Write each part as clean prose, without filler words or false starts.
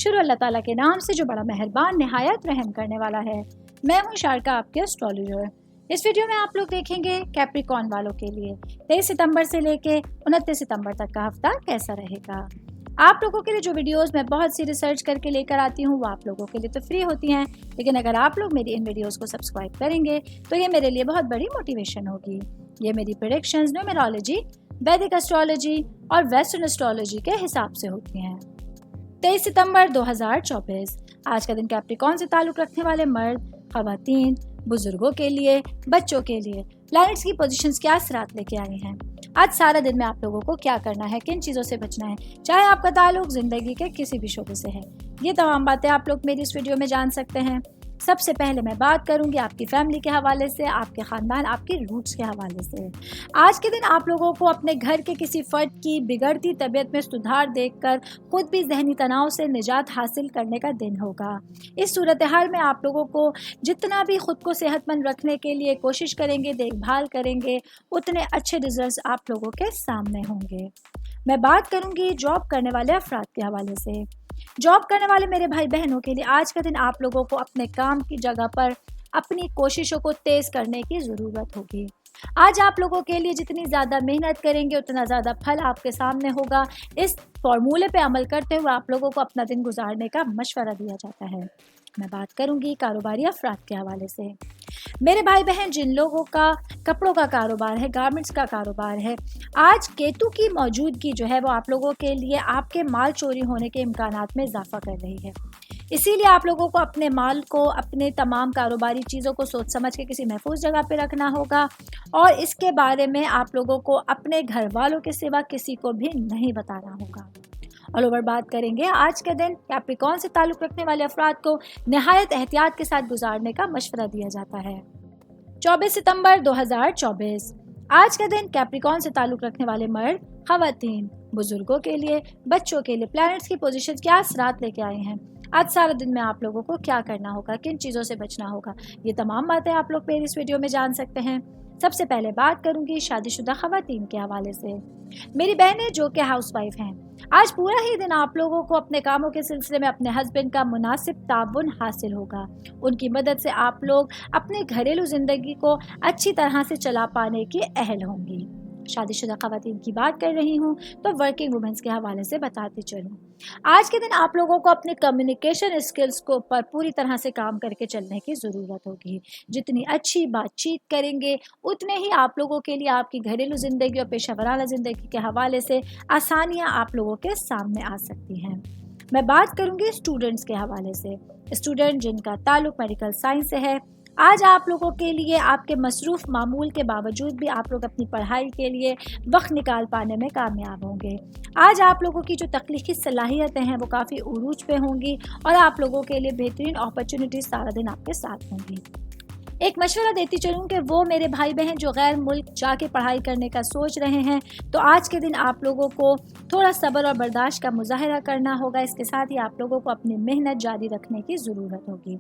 شروع اللہ تعالیٰ کے نام سے جو بڑا مہربان نہایت رحم کرنے والا ہے۔ میں ہوں شارکا، آپ کے اسٹرالوجر۔ اس ویڈیو میں آپ لوگ دیکھیں گے کیپریکارن والوں کے لیے 23 ستمبر سے لے کے 29 ستمبر تک کا ہفتہ کیسا رہے گا۔ آپ لوگوں کے لیے جو ویڈیوز میں بہت سی ریسرچ کر کے لے کر آتی ہوں وہ آپ لوگوں کے لیے تو فری ہوتی ہیں، لیکن اگر آپ لوگ میری ان ویڈیوز کو سبسکرائب کریں گے تو یہ میرے لیے بہت بڑی موٹیویشن ہوگی۔ یہ میری پریڈکشنز نیومرولوجی، ویدک اسٹرالوجی اور ویسٹرن اسٹرالوجی کے حساب سے ہوتی ہیں۔ 23 ستمبر 2024 آج کا دن کیپریکارن سے تعلق رکھنے والے مرد، خواتین، بزرگوں کے لیے، بچوں کے لیے پلانٹس کی پوزیشنز کیا اثرات لے کے آئی ہیں۔ آج سارا دن میں آپ لوگوں کو کیا کرنا ہے، کن چیزوں سے بچنا ہے، چاہے آپ کا تعلق زندگی کے کسی بھی شعبے سے ہے، یہ تمام باتیں آپ لوگ میری اس ویڈیو میں جان سکتے ہیں۔ سب سے پہلے میں بات کروں گی آپ کی فیملی کے حوالے سے، آپ کے خاندان، آپ کی روٹس کے حوالے سے۔ آج کے دن آپ لوگوں کو اپنے گھر کے کسی فرد کی بگڑتی طبیعت میں سدھار دیکھ کر خود بھی ذہنی تناؤ سے نجات حاصل کرنے کا دن ہوگا۔ اس صورتحال میں آپ لوگوں کو جتنا بھی خود کو صحت مند رکھنے کے لیے کوشش کریں گے، دیکھ بھال کریں گے، اتنے اچھے ریزلٹس آپ لوگوں کے سامنے ہوں گے۔ میں بات کروں گی جاب کرنے والے افراد کے حوالے سے۔ جاب کرنے والے میرے بھائی بہنوں کے لیے آج کا دن آپ لوگوں کو اپنے کام کی جگہ پر اپنی کوششوں کو تیز کرنے کی ضرورت ہوگی۔ آج آپ لوگوں کے لیے جتنی زیادہ محنت کریں گے اتنا زیادہ پھل آپ کے سامنے ہوگا۔ اس فارمولے پہ عمل کرتے ہوئے آپ لوگوں کو اپنا دن گزارنے کا مشورہ دیا جاتا ہے۔ میں بات کروں گی کاروباری افراد کے حوالے سے۔ میرے بھائی بہن جن لوگوں کا کپڑوں کا کاروبار ہے، گارمنٹس کا کاروبار ہے، آج کیتو کی موجودگی جو ہے وہ آپ لوگوں کے لیے آپ کے مال چوری ہونے کے امکانات میں اضافہ کر رہی ہے۔ اسی لیے آپ لوگوں کو اپنے مال کو، اپنے تمام کاروباری چیزوں کو سوچ سمجھ کے کسی محفوظ جگہ پہ رکھنا ہوگا، اور اس کے بارے میں آپ لوگوں کو اپنے گھر والوں کے سوا کسی کو بھی نہیں بتانا ہوگا۔ آل اوور بات کریں گے آج کے دن کیپریکارن سے تعلق رکھنے والے افراد کو نہایت احتیاط کے ساتھ گزارنے کا مشورہ دیا جاتا ہے۔ 24 ستمبر 2024 آج کا دن کیپریکارن سے تعلق رکھنے والے مرد، خواتین، بزرگوں کے لیے، بچوں کے لیے پلانٹس کی پوزیشن کیا اثرات لے کے آئے ہیں۔ آج سارا دن میں آپ لوگوں کو کیا کرنا ہوگا، کن چیزوں سے بچنا ہوگا، یہ تمام باتیں آپ لوگ میری اس ویڈیو میں جان سکتے ہیں۔ سب سے پہلے بات کروں گی شادی شدہ خواتین کے حوالے سے۔ میری بہنیں جو کہ ہاؤس وائف ہیں، آج پورا ہی دن آپ لوگوں کو اپنے کاموں کے سلسلے میں اپنے ہسبینڈ کا مناسب تعاون حاصل ہوگا۔ ان کی مدد سے آپ لوگ اپنے گھریلو زندگی کو اچھی طرح سے چلا پانے کی اہل ہوں گی۔ شادی شدہ خواتین کی بات کر رہی ہوں تو ورکنگ وومنس کے حوالے سے بتاتی چلوں۔ آج کے دن آپ لوگوں کو اپنے کمیونیکیشن اسکلز کو پر پوری طرح سے کام کر کے چلنے کی ضرورت ہوگی۔ جتنی اچھی بات چیت کریں گے اتنے ہی آپ لوگوں کے لیے آپ کی گھریلو زندگی اور پیشہ ورانہ زندگی کے حوالے سے آسانیاں آپ لوگوں کے سامنے آ سکتی ہیں۔ میں بات کروں گی اسٹوڈنٹس کے حوالے سے۔ اسٹوڈنٹ جن کا تعلق میڈیکل سائنس سے ہے، آج آپ لوگوں کے لیے آپ کے مصروف معمول کے باوجود بھی آپ لوگ اپنی پڑھائی کے لیے وقت نکال پانے میں کامیاب ہوں گے۔ آج آپ لوگوں کی جو تخلیقی صلاحیتیں ہیں وہ کافی عروج پہ ہوں گی، اور آپ لوگوں کے لیے بہترین اپرچونٹیز سارا دن آپ کے ساتھ ہوں گی۔ ایک مشورہ دیتی چلوں کہ وہ میرے بھائی بہن جو غیر ملک جا کے پڑھائی کرنے کا سوچ رہے ہیں، تو آج کے دن آپ لوگوں کو تھوڑا صبر اور برداشت کا مظاہرہ کرنا ہوگا۔ اس کے ساتھ ہی آپ لوگوں کو اپنی محنت جاری رکھنے کی ضرورت ہوگی۔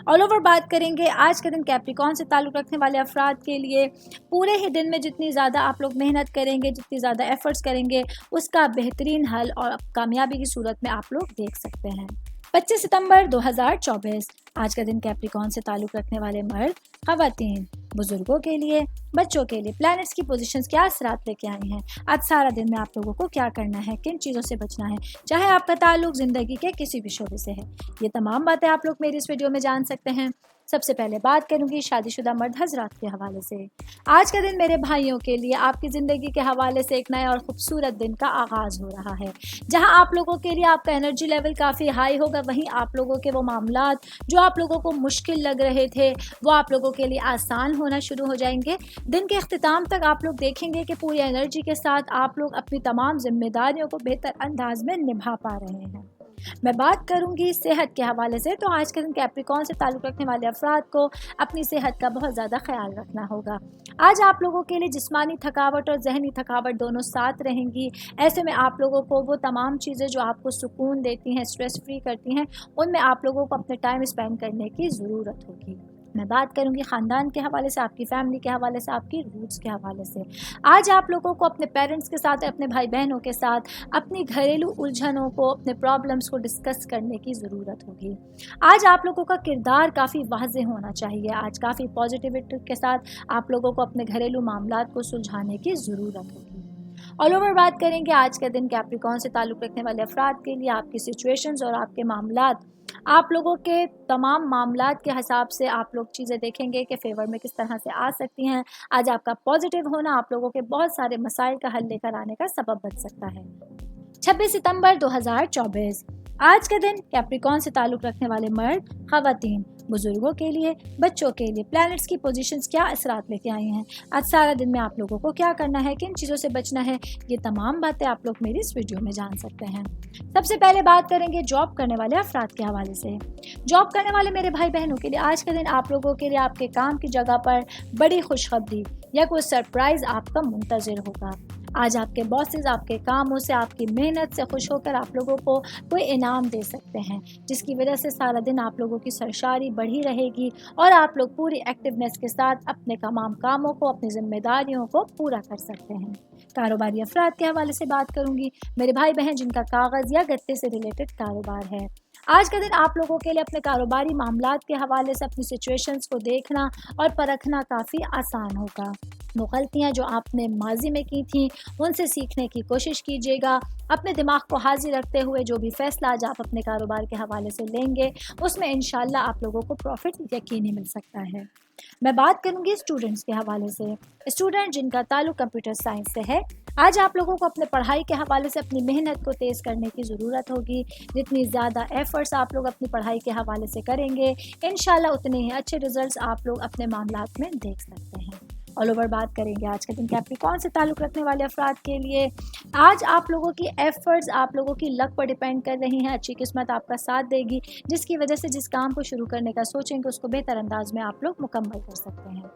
آل اوور بات کریں گے آج کے دن کیپریکارن سے تعلق رکھنے والے افراد کے لیے۔ پورے ہی دن میں جتنی زیادہ آپ لوگ محنت کریں گے، جتنی زیادہ ایفرٹس کریں گے، اس کا بہترین حل اور کامیابی کی صورت میں آپ لوگ دیکھ سکتے ہیں۔ 25 ستمبر 2024 آج کا دن کیپریکارن سے تعلق رکھنے والے مرد، خواتین، بزرگوں کے لیے، بچوں کے لیے پلانٹس کی پوزیشنز کیا اثرات لے کے آئی ہیں۔ آج سارا دن میں آپ لوگوں کو کیا کرنا ہے، کن چیزوں سے بچنا ہے، چاہے آپ کا تعلق زندگی کے کسی بھی شعبے سے ہے، یہ تمام باتیں آپ لوگ میری اس ویڈیو میں جان سکتے ہیں۔ سب سے پہلے بات کروں گی شادی شدہ مرد حضرات کے حوالے سے۔ آج کا دن میرے بھائیوں کے لیے آپ کی زندگی کے حوالے سے ایک نیا اور خوبصورت دن کا آغاز ہو رہا ہے۔ جہاں آپ لوگوں کے لیے آپ کا انرجی لیول کافی ہائی ہوگا، وہیں آپ لوگوں کے وہ معاملات جو آپ لوگوں کو مشکل لگ رہے تھے وہ آپ لوگوں کے لیے آسان ہونا شروع ہو جائیں گے۔ دن کے اختتام تک آپ لوگ دیکھیں گے کہ پوری انرجی کے ساتھ آپ لوگ اپنی تمام ذمہ داریوں کو بہتر انداز میں نبھا پا رہے ہیں۔ میں بات کروں گی صحت کے حوالے سے، تو آج کے دن کیپریکارن سے تعلق رکھنے والے افراد کو اپنی صحت کا بہت زیادہ خیال رکھنا ہوگا۔ آج آپ لوگوں کے لیے جسمانی تھکاوٹ اور ذہنی تھکاوٹ دونوں ساتھ رہیں گی۔ ایسے میں آپ لوگوں کو وہ تمام چیزیں جو آپ کو سکون دیتی ہیں، اسٹریس فری کرتی ہیں، ان میں آپ لوگوں کو اپنے ٹائم اسپینڈ کرنے کی ضرورت ہوگی۔ मैं बात करूंगी ख़ानदान के हवाले से, आपकी फैमिली के हवाले से, आपकी रूट्स के हवाले से। आज आप लोगों को अपने पेरेंट्स के साथ, अपने भाई बहनों के साथ अपनी घरेलू उलझनों को, अपने प्रॉब्लम्स को डिस्कस करने की ज़रूरत होगी। आज आप लोगों का किरदार काफ़ी वाज़ेह होना चाहिए। आज काफ़ी पॉजिटिविटी के साथ आप लोगों को अपने घरेलू मामलात को सुलझाने की ज़रूरत होगी। ऑल ओवर बात करेंगे आज के दिन कैप्रिकॉर्न से ताल्लुक़ रखने वाले अफराद के लिए आपकी सिचुएशंस और आपके मामलात, आप लोगों के तमाम मामलात के हिसाब से आप लोग चीज़ें देखेंगे कि फेवर में किस तरह से आ सकती हैं। आज आपका पॉजिटिव होना आप लोगों के बहुत सारे मसाइल का हल लेकर आने का सबब बन सकता है। 26 सितंबर 2024 आज का दिन कैप्रिकॉर्न से ताल्लुक़ रखने वाले मर्द, ख़वातीन, बुजुर्गों के लिए, बच्चों के लिए प्लैनेट्स की पोजीशंस क्या असरात लेके आई हैं। आज सारा दिन में आप लोगों को क्या करना है, किन चीज़ों से बचना है, ये तमाम बातें आप लोग मेरी इस वीडियो में जान सकते हैं। सबसे पहले बात करेंगे जॉब करने वाले अफराद के हवाले से। जॉब करने वाले मेरे भाई बहनों के लिए आज का दिन आप लोगों के लिए आपके काम की जगह पर बड़ी खुशखबरी या कोई सरप्राइज़ आपका मुंतज़िर होगा। आज आपके बॉसेस आपके कामों से, आपकी मेहनत से खुश होकर आप लोगों को कोई इनाम दे सकते हैं, जिसकी वजह से सारा दिन आप लोगों की सरशारी बढ़ी रहेगी और आप लोग पूरी एक्टिवनेस के साथ अपने तमाम कामों को, अपनी जिम्मेदारियों को पूरा कर सकते हैं। कारोबारी अफराद के हवाले से बात करूंगी, मेरे भाई बहन जिनका कागज़ या गत्ते से रिलेटेड कारोबार है। आज का दिन आप लोगों के लिए अपने कारोबारी मामलात के हवाले से अपनी सिचुएशंस को देखना और परखना काफ़ी आसान होगा। वो गलतियाँ जो आपने माजी में की थी उनसे सीखने की कोशिश कीजिएगा। अपने दिमाग को हाजिर रखते हुए जो भी फैसला आज आप अपने कारोबार के हवाले से लेंगे उसमें इंशाल्लाह आप लोगों को प्रॉफिट यकीनी मिल सकता है। मैं बात करूंगी स्टूडेंट्स के हवाले से। स्टूडेंट जिनका ताल्लुक कंप्यूटर साइंस से है, आज आप लोगों को अपने पढ़ाई के हवाले से अपनी मेहनत को तेज़ करने की ज़रूरत होगी। जितनी ज़्यादा एफर्ट्स आप लोग अपनी पढ़ाई के हवाले से करेंगे इंशाल्लाह उतने ही अच्छे रिजल्ट्स आप लोग अपने मामलात में देख सकते हैं। ऑल ओवर बात करेंगे आज के दिन कैप्रिकॉर्न से ताल्लुक़ रखने वाले अफराद के लिए। आज आप लोगों की एफर्ट्स आप लोगों की लक पर डिपेंड कर रही हैं। अच्छी किस्मत आपका साथ देगी, जिसकी वजह से जिस काम को शुरू करने का सोचेंगे उसको बेहतर अंदाज में आप लोग मुकम्मल कर सकते हैं।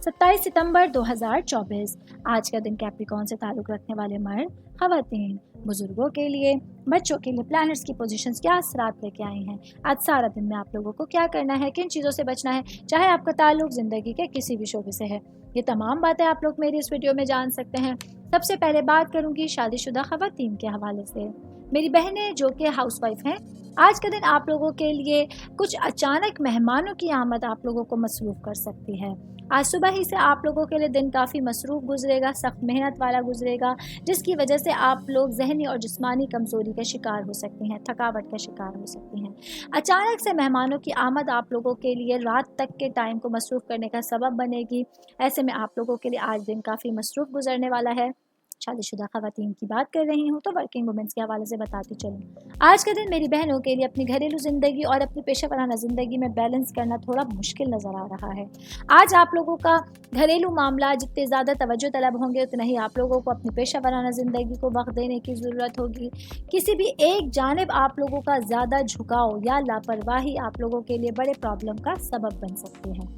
27 सितंबर 2024 आज का दिन कैप्रिकॉर्न से ताल्लुक़ रखने वाले मर्द, ख़वातीन, बुजुर्गों के लिए, बच्चों के लिए प्लैनेट्स की पोजीशंस क्या असरात लेके आई हैं। आज सारा दिन में आप लोगों को क्या करना है, किन चीज़ों से बचना है, चाहे आपका ताल्लुक ज़िंदगी के किसी भी शोबे से है, ये तमाम बातें आप लोग मेरी इस वीडियो में जान सकते हैं। सबसे पहले बात करूंगी शादीशुदा ख़वातीन के हवाले से। मेरी बहनें जो कि हाउसवाइफ हैं, आज का दिन आप लोगों के लिए कुछ अचानक मेहमानों की आमद आप लोगों को मसरूफ़ कर सकती है। आज सुबह ही से आप लोगों के लिए दिन काफ़ी मसरूफ़ गुजरेगा, सख्त मेहनत वाला गुजरेगा, जिसकी वजह से आप लोग जहनी और जिस्मानी कमज़ोरी का शिकार हो सकती हैं, थकावट का शिकार हो सकती हैं। अचानक से मेहमानों की आमद आप लोगों के लिए रात तक के टाइम को मसरूफ़ करने का सबब बनेगी। ऐसे में आप लोगों के लिए आज दिन काफ़ी मसरूफ़ गुजरने वाला है। शादीशुदा ख़वातीन की बात कर रही हूँ तो वर्किंग वुमेंस के हवाले से बताती चलूँ। आज का दिन मेरी बहनों के लिए अपनी घरेलू ज़िंदगी और अपनी पेशा वराना ज़िंदगी में बैलेंस करना थोड़ा मुश्किल नज़र आ रहा है। आज आप लोगों का घरेलू मामला जितने ज़्यादा तवज्जो तलब होंगे उतना ही आप लोगों को अपनी पेशा वराना ज़िंदगी को वक्त देने की ज़रूरत होगी। किसी भी एक जानिब आप लोगों का ज़्यादा झुकाव या लापरवाही आप लोगों के लिए बड़े प्रॉब्लम का सबब बन सकती है।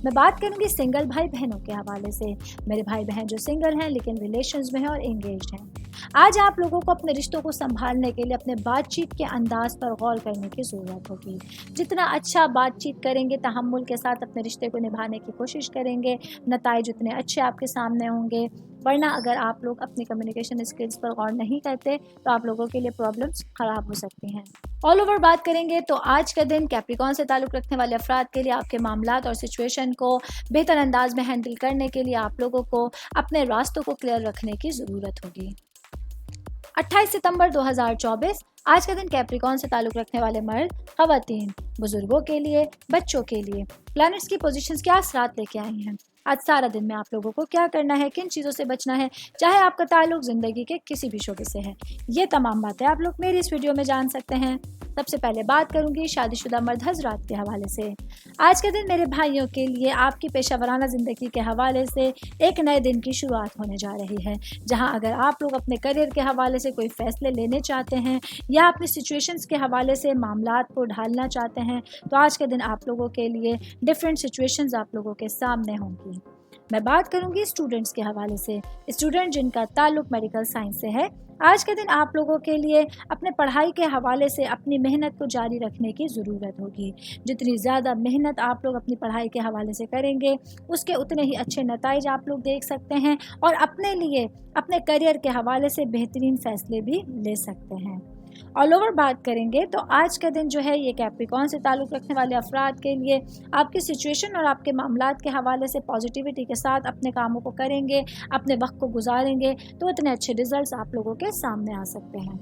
मैं बात करूंगी सिंगल भाई बहनों के हवाले से। मेरे भाई बहन जो सिंगल हैं लेकिन रिलेशंस में हैं और एंगेज्ड हैं, आज आप लोगों को अपने रिश्तों को संभालने के लिए अपने बातचीत के अंदाज पर गौर करने की ज़रूरत होगी। जितना अच्छा बातचीत करेंगे, तहम्मुल के साथ अपने रिश्ते को निभाने की कोशिश करेंगे, नताइज उतने अच्छे आपके सामने होंगे। वरना अगर आप लोग अपनी कम्युनिकेशन स्किल्स पर गौर नहीं करते तो आप लोगों के लिए प्रॉब्लम्स ख़राब हो सकती हैं। ऑल ओवर बात करेंगे तो आज का दिन कैप्रिकॉर्न से ताल्लुक़ रखने वाले अफराद के लिए आपके मामलात और सिचुएशन को बेहतर अंदाज में हैंडल करने के लिए आप लोगों को अपने रास्तों को क्लियर रखने की ज़रूरत होगी। 28 सितंबर 2024 आज का दिन कैप्रिकॉर्न से ताल्लुक़ रखने वाले मर्द, ख़वातीन, बुजुर्गों के लिए, बच्चों के लिए प्लैनेट्स की पोजीशंस क्या असरात लेके आई हैं। आज सारा दिन में आप लोगों को क्या करना है, किन चीज़ों से बचना है, चाहे आपका ताल्लुक ज़िंदगी के किसी भी शोबे से है, ये तमाम बातें आप लोग मेरी इस वीडियो में जान सकते हैं। सबसे पहले बात करूंगी शादीशुदा मर्द हजरात के हवाले से। आज के दिन मेरे भाइयों के लिए आपकी पेशा वराना ज़िंदगी के हवाले से एक नए दिन की शुरुआत होने जा रही है, जहां अगर आप लोग अपने करियर के हवाले से कोई फ़ैसले लेने चाहते हैं या अपनी सिचुएशंस के हवाले से मामलात को ढालना चाहते हैं तो आज के दिन आप लोगों के लिए डिफरेंट सिचुएशंस आप लोगों के सामने होंगी। मैं बात करूंगी स्टूडेंट्स के हवाले से। स्टूडेंट जिनका ताल्लुक मेडिकल साइंस से है, आज का दिन आप लोगों के लिए अपने पढ़ाई के हवाले से अपनी मेहनत को जारी रखने की ज़रूरत होगी। जितनी ज़्यादा मेहनत आप लोग अपनी पढ़ाई के हवाले से करेंगे, उसके उतने ही अच्छे नताइज आप लोग देख सकते हैं और अपने लिए अपने करियर के हवाले से बेहतरीन फ़ैसले भी ले सकते हैं। ऑल ओवर बात करेंगे तो आज का दिन जो है ये कैप्रिकॉर्न से ताल्लुक़ रखने वाले अफराद के लिए आपकी सिचुएशन और आपके मामलात के हवाले से पॉजिटिविटी के साथ अपने कामों को करेंगे, अपने वक्त को गुजारेंगे तो इतने अच्छे रिजल्ट्स आप लोगों के सामने आ सकते हैं।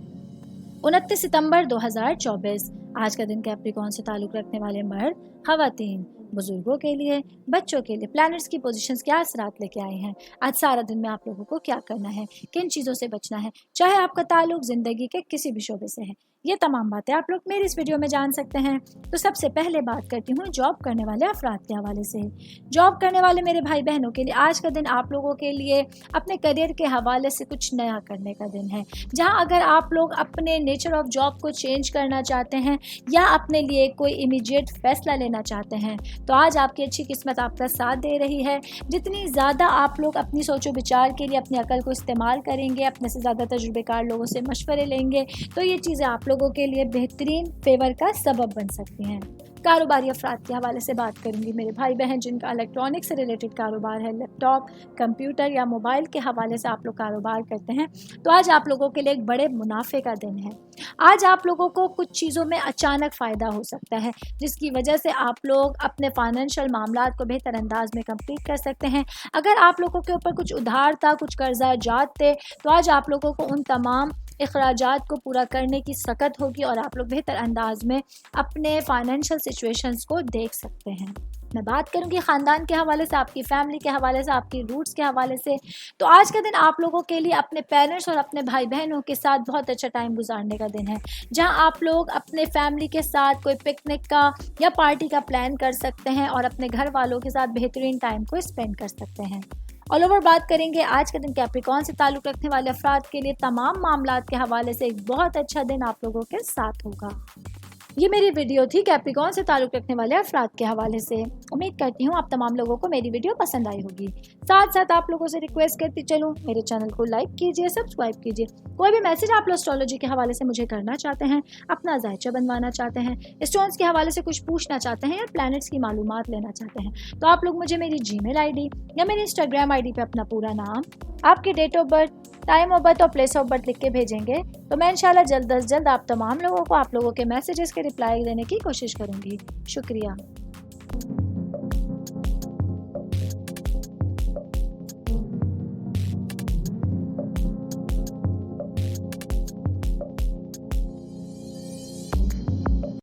29 सितंबर 2024 आज का दिन कैप्रिकॉर्न से ताल्लुक़ रखने वाले मर्द, ख़वातीन, बुजुर्गों के लिए, बच्चों के लिए प्लैनेट्स की पोजीशंस क्या असरात लेके आए हैं। आज सारा दिन में आप लोगों को क्या करना है, किन चीज़ों से बचना है, चाहे आपका ताल्लुक ज़िंदगी के किसी भी शोबे से है, ये तमाम बातें आप लोग मेरी इस वीडियो में जान सकते हैं। तो सबसे पहले बात करती हूँ जॉब करने वाले अफराद के हवाले से। जॉब करने वाले मेरे भाई बहनों के लिए आज का दिन आप लोगों के लिए अपने करियर के हवाले से कुछ नया करने का दिन है, जहाँ अगर आप लोग अपने नेचर ऑफ जॉब को चेंज करना चाहते हैं या अपने लिए कोई इमीडिएट फैसला लेना चाहते हैं तो आज आपकी अच्छी किस्मत आपका साथ दे रही है। जितनी ज़्यादा आप लोग अपनी सोचो विचार के लिए अपनी अकल को इस्तेमाल करेंगे, अपने से ज़्यादा तजुर्बेकार लोगों से मशवरे लेंगे तो ये चीज़ें आप लोगों के लिए बेहतरीन फेवर का सबब बन सकती हैं। कारोबारी अफराद के हवाले से बात करूंगी। मेरे भाई बहन जिनका इलेक्ट्रॉनिक से रिलेटेड कारोबार है, लैपटॉप, कंप्यूटर या मोबाइल के हवाले से आप लोग कारोबार करते हैं तो आज आप लोगों के लिए एक बड़े मुनाफे का दिन है। आज आप लोगों को कुछ चीज़ों में अचानक फ़ायदा हो सकता है जिसकी वजह से आप लोग अपने फाइनेंशियल मामलात को बेहतर अंदाज में कंप्लीट कर सकते हैं। अगर आप लोगों के ऊपर कुछ उधार था, कुछ कर्जा जात थे तो आज आप लोगों को उन तमाम इखराजात को पूरा करने की सकत होगी और आप लोग बेहतर अंदाज में अपने फाइनेंशियल सिचुएशंस को देख सकते हैं। मैं बात करूंगी ख़ानदान के हवाले से, आपकी फैमिली के हवाले से, आपकी रूट्स के हवाले से। तो आज का दिन आप लोगों के लिए अपने पेरेंट्स और अपने भाई बहनों के साथ बहुत अच्छा टाइम गुजारने का दिन है, जहां आप लोग अपने फैमिली के साथ कोई पिकनिक का या पार्टी का प्लान कर सकते हैं और अपने घर वालों के साथ बेहतरीन टाइम को स्पेंड कर सकते हैं। ऑल ओवर बात करेंगे आज के दिन कैप्रिकॉर्न से ताल्लुक़ रखने वाले अफराद के लिए तमाम मामलात के हवाले से एक बहुत अच्छा दिन आप लोगों के साथ होगा। ये मेरी वीडियो थी कैप्रिकॉर्न से ताल्लुक़ रखने वाले अफराद के हवाले से। उम्मीद करती हूँ आप तमाम लोगों को मेरी वीडियो पसंद आई होगी। साथ साथ आप लोगों से रिक्वेस्ट करती चलूँ, मेरे चैनल को लाइक कीजिए, सब्सक्राइब कीजिए। कोई भी मैसेज आप लोग एस्ट्रोलॉजी के हवाले से मुझे करना चाहते हैं, अपना जायचा बनवाना चाहते हैं, स्टोन्स के हवाले से कुछ पूछना चाहते हैं या प्लैनेट्स की मालूमात लेना चाहते हैं तो आप लोग मुझे मेरी जीमेल आईडी या मेरी इंस्टाग्राम आईडी पे अपना पूरा नाम, आपकी date of birth, time of birth और प्लेस ऑफ बर्थ लिख के भेजेंगे तो मैं इंशाल्लाह जल्द अज जल्द आप तमाम लोगों को आप लोगों के मैसेजेस के रिप्लाई देने की कोशिश करूँगी। शुक्रिया।